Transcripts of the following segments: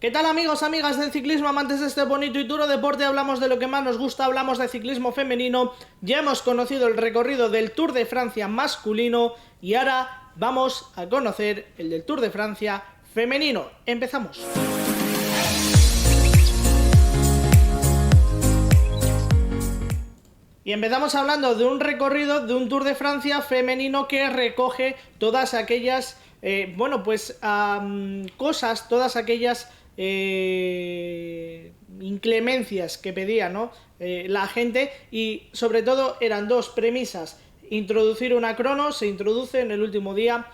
¿Qué tal amigos, amigas del ciclismo, amantes de este bonito y duro deporte? Hablamos de lo que más nos gusta, hablamos de ciclismo femenino. Ya hemos conocido el recorrido del Tour de Francia masculino y ahora vamos a conocer el del Tour de Francia femenino. Empezamos. Y empezamos hablando de un recorrido de un Tour de Francia femenino que recoge todas aquellas, cosas, todas aquellas inclemencias que pedía, ¿no? La gente, y sobre todo eran dos premisas: introducir una crono, se introduce en el último día,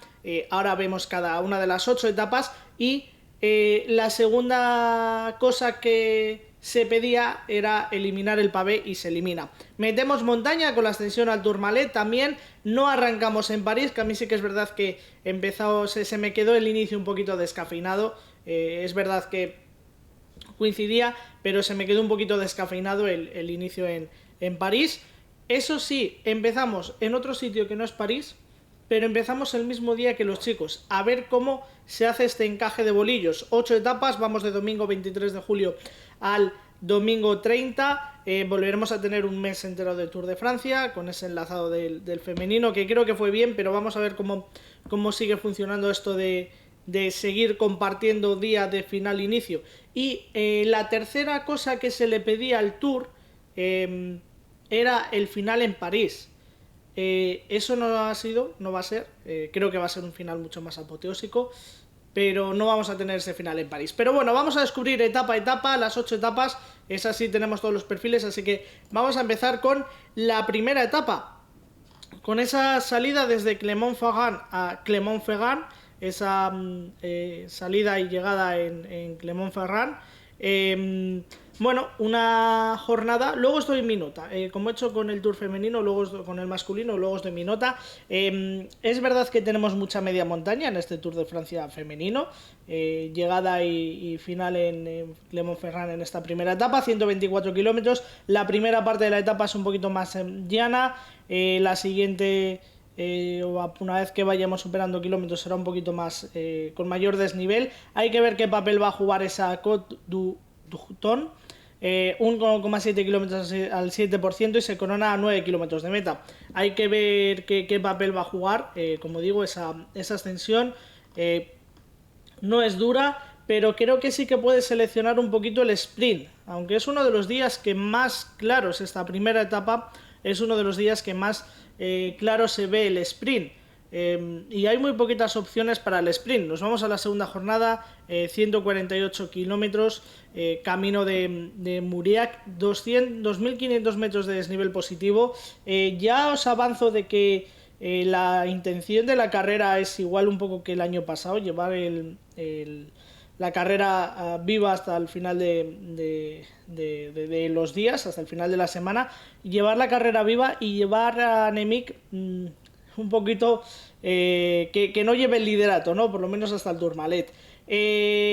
ahora vemos cada una de las 8 etapas, y la segunda cosa que se pedía era eliminar el pavé y se elimina. Metemos montaña con la ascensión al Tourmalet también. No arrancamos en París, que a mí sí que es verdad que se me quedó el inicio un poquito descafeinado. Es verdad que coincidía, pero se me quedó un poquito descafeinado el inicio en París. Eso sí, empezamos en otro sitio que no es París, pero empezamos el mismo día que los chicos, a ver cómo se hace este encaje de bolillos. 8 etapas, vamos de domingo 23 de julio al domingo 30, volveremos a tener un mes entero de Tour de Francia, con ese enlazado del femenino, que creo que fue bien, pero vamos a ver cómo sigue funcionando esto de seguir compartiendo día de final-inicio. Y la tercera cosa que se le pedía al Tour era el final en París. Eso no va a ser, creo que va a ser un final mucho más apoteósico, pero no vamos a tener ese final en París. Pero bueno, vamos a descubrir etapa a etapa, las 8 etapas, es así, tenemos todos los perfiles, así que vamos a empezar con la primera etapa, con esa salida desde Clermont-Ferrand a Clermont-Ferrand, esa salida y llegada en Clermont-Ferrand. Una jornada, luego os doy mi nota, como he hecho con el Tour femenino, luego con el masculino, luego os doy mi nota. Es verdad que tenemos mucha media montaña en este Tour de Francia femenino, llegada y final en Clermont-Ferrand en esta primera etapa, 124 kilómetros, la primera parte de la etapa es un poquito más llana, la siguiente... una vez que vayamos superando kilómetros será un poquito más con mayor desnivel. Hay que ver qué papel va a jugar esa Côte du Ton, 1,7 kilómetros al 7% y se corona a 9 kilómetros de meta. Hay que ver qué papel va a jugar, como digo, esa ascensión no es dura, pero creo que sí que puede seleccionar un poquito el sprint, aunque es uno de los días que más claros, esta primera etapa es uno de los días que más claro se ve el sprint, y hay muy poquitas opciones para el sprint. Nos vamos a la segunda jornada, 148 kilómetros, camino de Mauriac, 2.500 metros de desnivel positivo. Ya os avanzo de que la intención de la carrera es igual un poco que el año pasado, llevar la carrera viva hasta el final de los días, hasta el final de la semana, llevar la carrera viva y llevar a Annemiek un poquito que no lleve el liderato, ¿no? Por lo menos hasta el Tourmalet.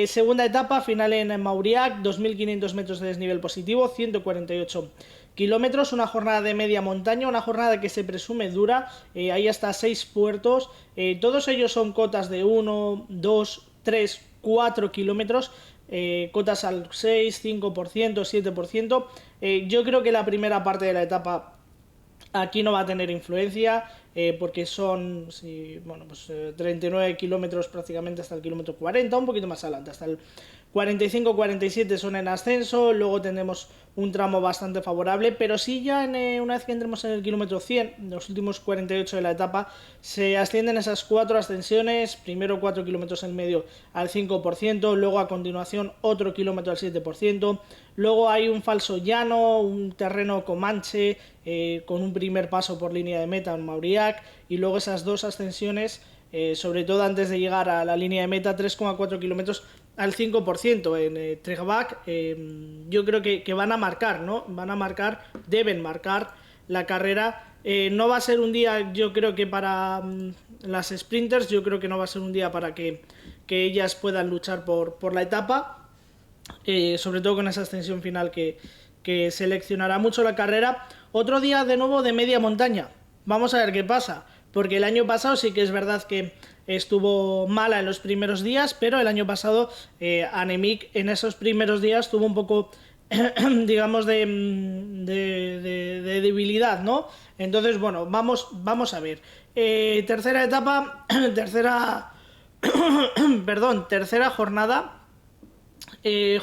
Segunda etapa, final en Mauriac, 2.500 metros de desnivel positivo, 148 kilómetros, una jornada de media montaña, una jornada que se presume dura, hay hasta 6 puertos, todos ellos son cotas de 1, 2, 3, 4 kilómetros, cotas al 6, 5%, 7%. Yo creo que la primera parte de la etapa aquí no va a tener influencia, porque son 39 kilómetros prácticamente hasta el kilómetro 40, un poquito más adelante, hasta el 45-47 son en ascenso, luego tenemos un tramo bastante favorable, pero sí ya una vez que entremos en el kilómetro 100, los últimos 48 de la etapa, se ascienden esas 4 ascensiones, primero 4 kilómetros en medio al 5%, luego a continuación otro kilómetro al 7%, luego hay un falso llano, un terreno comanche, con un primer paso por línea de meta en Mauriac, y luego esas 2 ascensiones, sobre todo antes de llegar a la línea de meta, 3,4 kilómetros al 5% en Tregbach. Yo creo que van a marcar, ¿no? Deben marcar la carrera. No va a ser un día, yo creo que para las sprinters, yo creo que no va a ser un día para que ellas puedan luchar por la etapa, sobre todo con esa ascensión final que seleccionará mucho la carrera. Otro día de nuevo de media montaña, vamos a ver qué pasa, porque el año pasado sí que es verdad que estuvo mala en los primeros días, pero el año pasado Annemiek en esos primeros días tuvo un poco digamos de debilidad, ¿no? Entonces, bueno, vamos a ver. Tercera etapa, tercera jornada.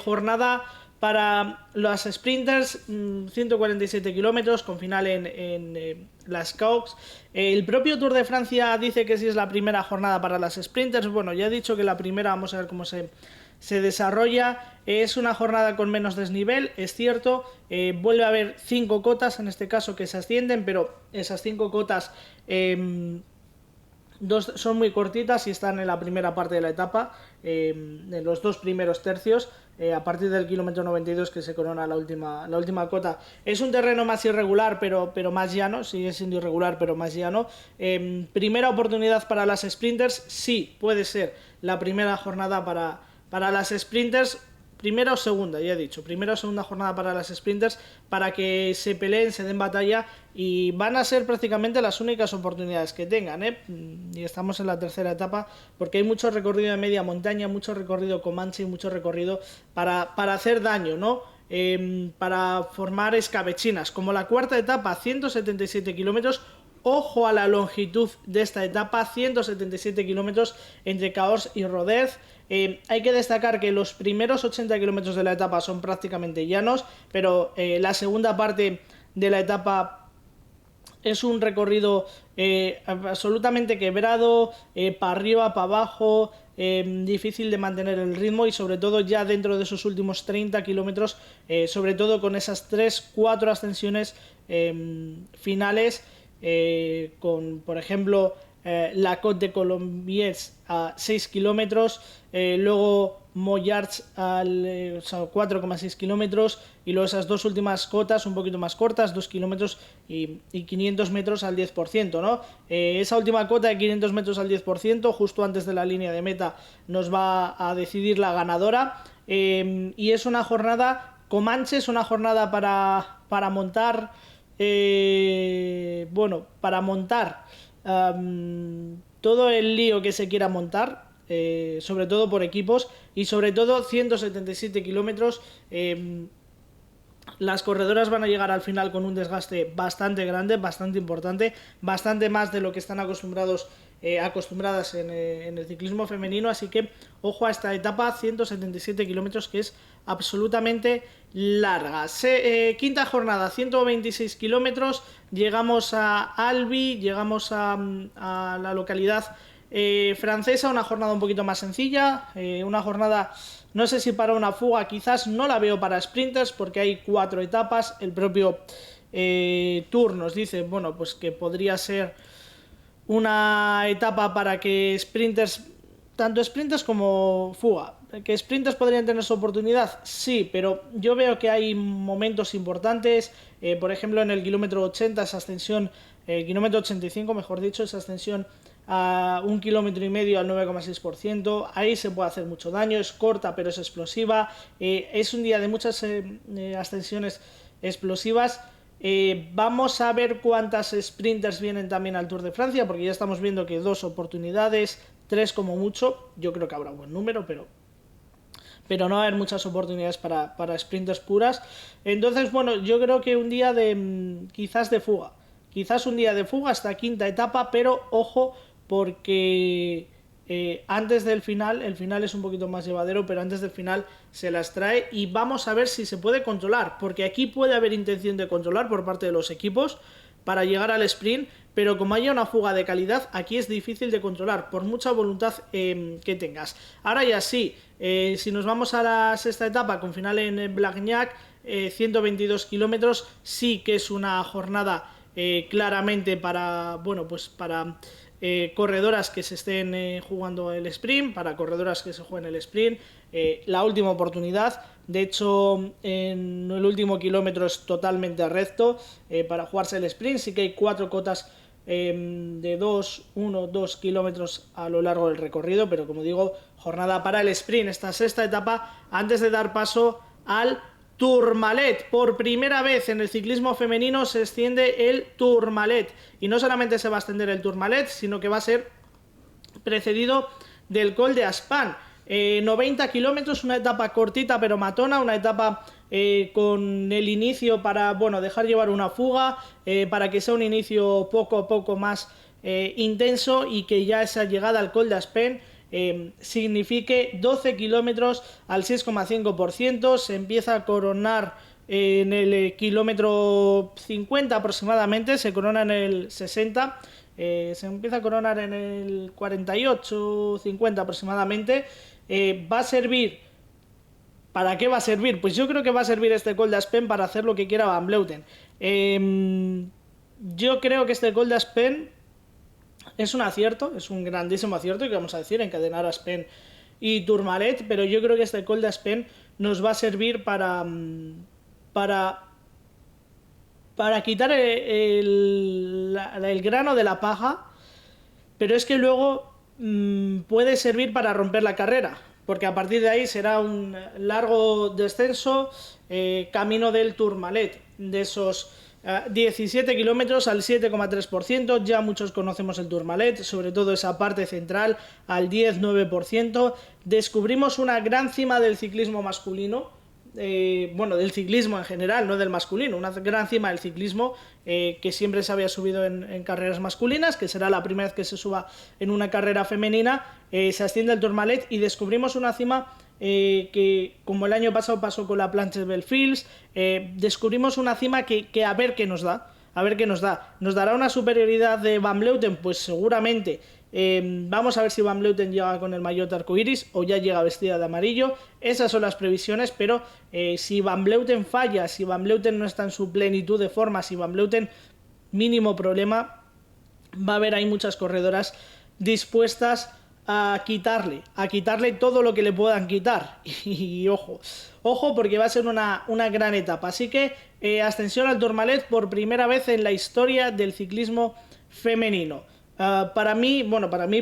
Jornada para las sprinters, 147 kilómetros con final en las Caux. El propio Tour de Francia dice que sí es la primera jornada para las sprinters. Bueno, ya he dicho que la primera, vamos a ver cómo se desarrolla. Es una jornada con menos desnivel, es cierto. Vuelve a haber 5 cotas en este caso que se ascienden, pero esas 5 cotas dos son muy cortitas y están en la primera parte de la etapa, en los 2 primeros tercios. A partir del kilómetro 92 que se corona la última cota. Es un terreno más irregular, pero más llano, sigue siendo irregular, pero más llano. Primera oportunidad para las sprinters, sí, puede ser la primera jornada para las sprinters. Primera o segunda, ya he dicho, primera o segunda jornada para las sprinters, para que se peleen, se den batalla, y van a ser prácticamente las únicas oportunidades que tengan, y estamos en la tercera etapa, porque hay mucho recorrido de media montaña, mucho recorrido Comanche y mucho recorrido para hacer daño, ¿no? Para formar escabechinas, como la cuarta etapa, 177 kilómetros. Ojo a la longitud de esta etapa, 177 kilómetros entre Cahors y Rodez. Hay que destacar que los primeros 80 kilómetros de la etapa son prácticamente llanos, pero la segunda parte de la etapa es un recorrido absolutamente quebrado, para arriba, para abajo, difícil de mantener el ritmo, y sobre todo ya dentro de esos últimos 30 kilómetros, sobre todo con esas 3-4 ascensiones finales, con, por ejemplo, la Côte de Colombiers a 6 kilómetros, luego Moyarts al 4,6 kilómetros, y luego esas dos últimas cotas un poquito más cortas, 2 kilómetros y 500 metros al 10%, ¿no? Esa última cota de 500 metros al 10%, justo antes de la línea de meta, nos va a decidir la ganadora, y es una jornada Comanche, es una jornada para montar, para montar todo el lío que se quiera montar, sobre todo por equipos, y sobre todo 177 kilómetros. Las corredoras van a llegar al final con un desgaste bastante grande, bastante importante, bastante más de lo que están acostumbradas en el ciclismo femenino, así que ojo a esta etapa, 177 kilómetros, que es absolutamente larga. Quinta jornada, 126 kilómetros, llegamos a Albi, llegamos a la localidad francesa, una jornada un poquito más sencilla, una jornada, no sé si para una fuga, quizás no la veo para sprinters, porque hay 4 etapas. El propio Tour nos dice, bueno, pues que podría ser una etapa para que sprinters, tanto sprinters como fuga, que sprinters podrían tener su oportunidad, sí, pero yo veo que hay momentos importantes, por ejemplo en el kilómetro 80, esa ascensión, kilómetro 85 mejor dicho, esa ascensión a 1,5 kilómetros al 9,6%, ahí se puede hacer mucho daño, es corta pero es explosiva, es un día de muchas ascensiones explosivas. Vamos a ver cuántas sprinters vienen también al Tour de Francia, porque ya estamos viendo que 2 oportunidades, 3 como mucho, yo creo que habrá un buen número, pero no va a haber muchas oportunidades para sprinters puras. Entonces, bueno, yo creo que un día quizás un día de fuga hasta quinta etapa, pero ojo, porque antes del final, el final es un poquito más llevadero, pero antes del final se las trae, y vamos a ver si se puede controlar, porque aquí puede haber intención de controlar por parte de los equipos para llegar al sprint, pero como haya una fuga de calidad, aquí es difícil de controlar, por mucha voluntad que tengas. Ahora ya sí, si nos vamos a la sexta etapa, con final en Blagnac, 122 kilómetros, sí que es una jornada claramente para corredoras que se estén jugando el sprint, para corredoras que se jueguen el sprint, la última oportunidad. De hecho, en el último kilómetro es totalmente recto para jugarse el sprint. Sí que hay 4 cotas de 2 kilómetros a lo largo del recorrido, pero como digo, jornada para el sprint, esta sexta etapa, antes de dar paso al Tourmalet, por primera vez en el ciclismo femenino se extiende el Tourmalet. Y no solamente se va a extender el Tourmalet, sino que va a ser precedido del Col de Aspan. 90 kilómetros, una etapa cortita pero matona, una etapa con el inicio para, bueno, dejar llevar una fuga, para que sea un inicio poco a poco más intenso y que ya esa llegada al Col de Aspen signifique 12 kilómetros al 6,5%. Se empieza a coronar en el kilómetro 50 aproximadamente, se corona en el 60, se empieza a coronar en el 48, 50 aproximadamente. Va a servir. ¿Para qué va a servir? Pues yo creo que va a servir este Col de Aspen para hacer lo que quiera Van Vleuten. Yo creo que este Col de Aspen es un acierto, es un grandísimo acierto, y que vamos a decir, encadenar Aspen y Tourmalet, pero yo creo que este Col de Aspen nos va a servir para quitar el grano de la paja, pero es que luego puede servir para romper la carrera, porque a partir de ahí será un largo descenso, camino del Tourmalet, de esos 17 kilómetros al 7,3%, ya muchos conocemos el Tourmalet, sobre todo esa parte central al 10-9%. Descubrimos una gran cima del ciclismo masculino, bueno, del ciclismo en general, no del masculino, una gran cima del ciclismo que siempre se había subido en carreras masculinas, que será la primera vez que se suba en una carrera femenina. Se asciende el Tourmalet y descubrimos una cima que, como el año pasado pasó con la Planche Belfields, descubrimos una cima que a ver qué nos da. A ver qué nos da. ¿Nos dará una superioridad de Van Vleuten? Pues seguramente. Vamos a ver si Van Vleuten llega con el maillot arcoiris o ya llega vestida de amarillo. Esas son las previsiones, pero si Van Vleuten falla, si Van Vleuten no está en su plenitud de forma, si Van Vleuten mínimo problema, va a haber ahí muchas corredoras dispuestas a quitarle todo lo que le puedan quitar. Y ojo porque va a ser una gran etapa. Así que ascensión al Tourmalet por primera vez en la historia del ciclismo femenino. Para mí,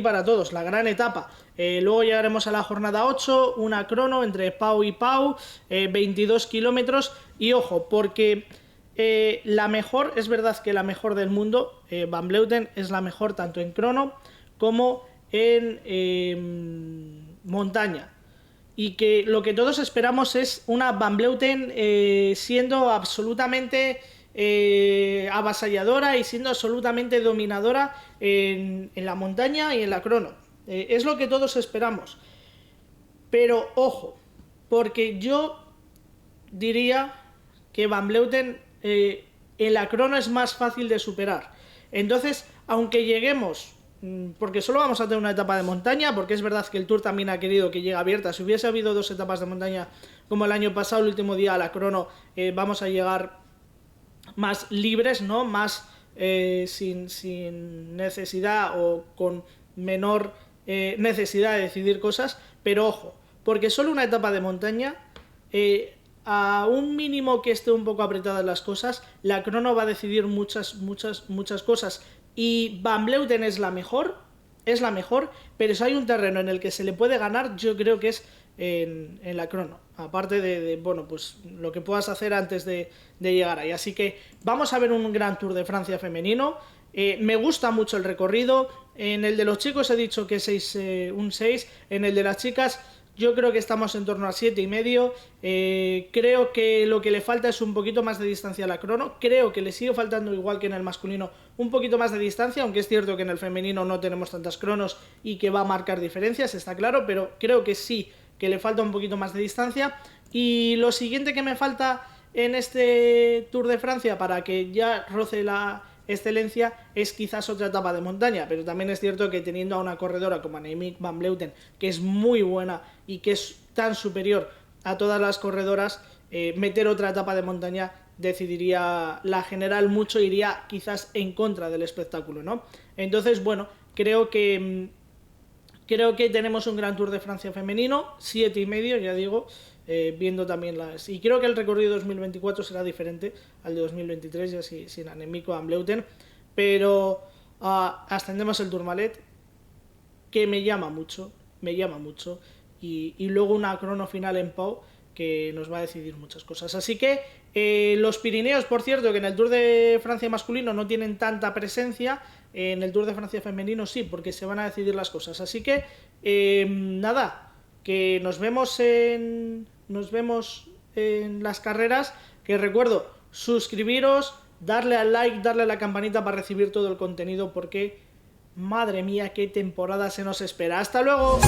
para todos, la gran etapa. Luego llegaremos a la jornada 8, una crono entre Pau y Pau, 22 kilómetros. Y ojo, porque la mejor, es verdad que la mejor del mundo, Van Vleuten, es la mejor tanto en crono como en montaña. Y que lo que todos esperamos es una Van Vleuten siendo absolutamente avasalladora y siendo absolutamente dominadora en la montaña y en la crono. Es lo que todos esperamos. Pero ojo, porque yo diría que Van Vleuten en la crono es más fácil de superar. Entonces, aunque lleguemos, porque solo vamos a tener una etapa de montaña, porque es verdad que el Tour también ha querido que llegue abierta. Si hubiese habido 2 etapas de montaña como el año pasado, el último día a la crono, vamos a llegar más libres, ¿no? Más sin necesidad o con menor necesidad de decidir cosas. Pero ojo, porque solo una etapa de montaña, a un mínimo que esté un poco apretadas las cosas, la crono va a decidir muchas cosas. Y Van Vleuten es la mejor, pero si hay un terreno en el que se le puede ganar, yo creo que es en la crono. Aparte de bueno, pues lo que puedas hacer antes de llegar ahí. Así que vamos a ver un gran Tour de Francia femenino. Me gusta mucho el recorrido. En el de los chicos he dicho que un 6. En el de las chicas yo creo que estamos en torno a 7,5. Creo que lo que le falta es un poquito más de distancia a la crono. Creo que le sigue faltando, igual que en el masculino, un poquito más de distancia, aunque es cierto que en el femenino no tenemos tantas cronos y que va a marcar diferencias, está claro, pero creo que sí, que le falta un poquito más de distancia. Y lo siguiente que me falta en este Tour de Francia para que ya roce la excelencia es quizás otra etapa de montaña, pero también es cierto que teniendo a una corredora como Annemiek van Vleuten, que es muy buena y que es tan superior a todas las corredoras, meter otra etapa de montaña decidiría la general mucho, iría quizás en contra del espectáculo, ¿no? Entonces, bueno, creo que tenemos un gran Tour de Francia femenino, 7,5, ya digo, viendo también las... Y creo que el recorrido 2024 será diferente al de 2023, ya sin Annemiek van Vleuten, pero ascendemos el Tourmalet, que me llama mucho, y luego una crono final en Pau, que nos va a decidir muchas cosas. Así que los Pirineos, por cierto, que en el Tour de Francia masculino no tienen tanta presencia, en el Tour de Francia femenino sí, porque se van a decidir las cosas. Así que nada, que nos vemos en las carreras, que recuerdo, suscribiros, darle al like, darle a la campanita para recibir todo el contenido, porque madre mía, qué temporada se nos espera. ¡Hasta luego!